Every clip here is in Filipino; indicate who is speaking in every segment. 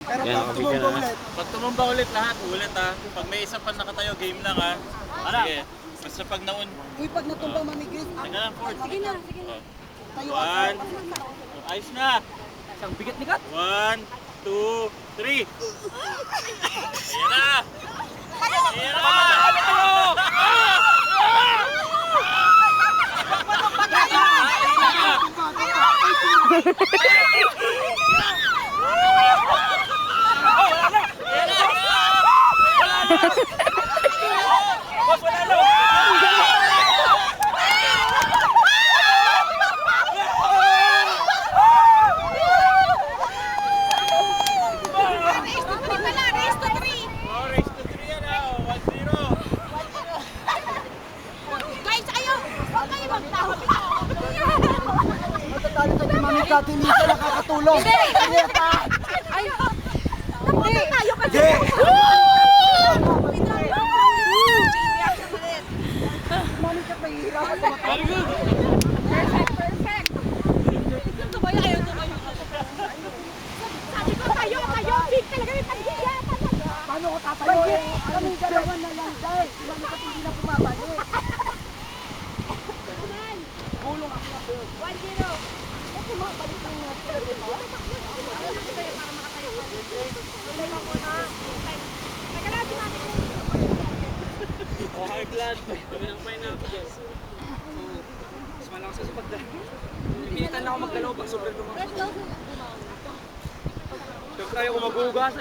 Speaker 1: Pero
Speaker 2: Yan,
Speaker 1: pag tumumba ulit.
Speaker 3: Pag tumumba ulit lahat, ulit ha. Pag may isa pa nakatayo, game lang ha. Sige. Basta pag naun...
Speaker 1: Uy, pag natumba mamigit.
Speaker 3: Teka lang, Ford.
Speaker 4: Sige na, sige na.
Speaker 1: Tayo
Speaker 3: One. Ayos na.
Speaker 5: Isang bigat ni Kat.
Speaker 3: 1, 2, 3. Ayan na. Ayan na.
Speaker 1: Matatalo tayo kay Mami Kat, hindi ka nakakatulong. Hindi!
Speaker 4: Ay! Napunta tayo kasi!
Speaker 1: Mami Kat, mahihirapan tumatalo.
Speaker 4: Perfect! Tumayo, ayaw tumayo. Sabi ko tayo, big talaga may paghiya talaga.
Speaker 1: Paano ko tatayo eh? Kaming dalawa na lang dahil. Si Mami Kat hindi na pumabalik. Gulong ako na doon.
Speaker 4: 1-0.
Speaker 1: Pumabalik lang natin.
Speaker 5: Oh, high blood. Kami ng pineapple. Mas malakas sa pagdala. Pinitan lang ako maggalaw pag sobrang lumakas. Siyempre ayoko maghugas,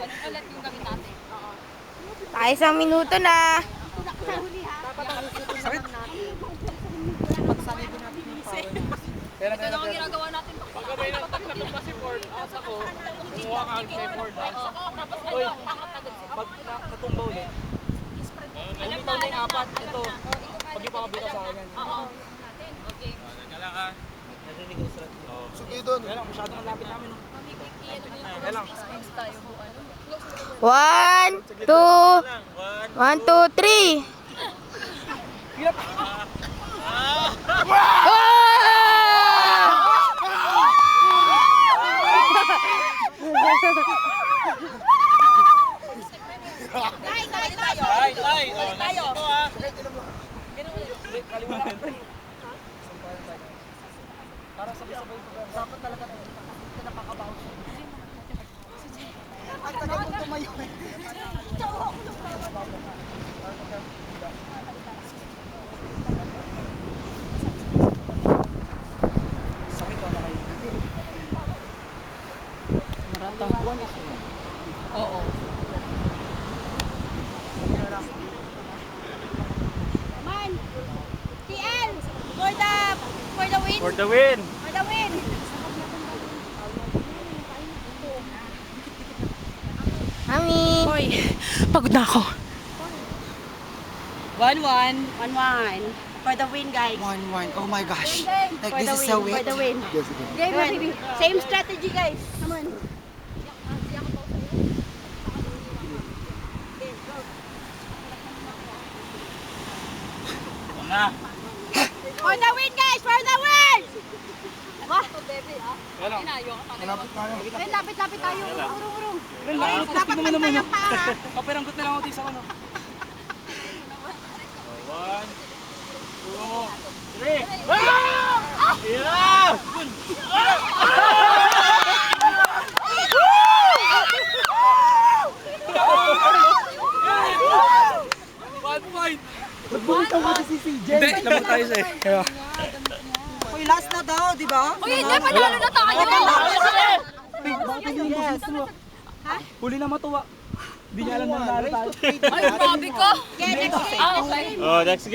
Speaker 4: Ulit yung gamit natin.
Speaker 6: Tayo isang minuto na.
Speaker 4: Sa huli ha.
Speaker 5: Sakit.
Speaker 4: Ito lang ang ginagawa natin.
Speaker 5: Pagkabay ng takatong pa si Ford, out ako, kumuha ka kay Ford. Uy, pag natumba ulit, bumitaw na yung apat. Ito, pag ipakabita sa akin yan.
Speaker 4: Okay.
Speaker 3: Teka lang ha.
Speaker 5: Narinig ko sa
Speaker 1: Sige doon.
Speaker 5: Kaya lang, masyadong ang lapit namin. Kaya lang.
Speaker 6: One, two, 1, 2, 3.
Speaker 3: Tay, tay. Oh, tayo. Ito ha.
Speaker 5: Kalimutan ko. Para sabay-sabay ko.
Speaker 1: Dapat talaga ito. Ito napakabaho siya. Ang tagal mong tumayo eh.
Speaker 5: Sakit ko na kayo. Marata. Oo.
Speaker 4: Man! TL! For the win!
Speaker 3: For the win.
Speaker 4: For the win!
Speaker 6: Mami.
Speaker 4: Hoy, pagod na ako.
Speaker 7: 1-1. 1-1. For the win, guys.
Speaker 1: 1-1. Oh my gosh. Like
Speaker 7: For
Speaker 1: this
Speaker 7: the
Speaker 1: is
Speaker 7: win.
Speaker 1: a win.
Speaker 7: For the win.
Speaker 4: Game na, baby.
Speaker 7: Same strategy, guys. Come on.
Speaker 3: Na.
Speaker 4: For the win, guys! For the win!
Speaker 5: Kaya lang.
Speaker 1: Malapit tayo.
Speaker 4: Ay, lapit-lapit tayo. Urong-urong.
Speaker 5: Dapat
Speaker 4: pantay ang paa.
Speaker 5: Kaperanggot na lang ako din sa ano.
Speaker 3: 1, 2, 3. Yeah!
Speaker 5: One point!
Speaker 1: Nagbulitaw kasi si CJ.
Speaker 5: Hindi, naman tayo siya eh.
Speaker 1: Uy, last na daw, di ba?
Speaker 4: Uy, hindi, panalo na tayo!
Speaker 1: Yes.
Speaker 5: Huli na matuwa. Hindi niya alam na nanalo tayo.
Speaker 4: Ay, grabe ko!
Speaker 7: Okay, next game.
Speaker 4: Okay.
Speaker 3: Oh, next game.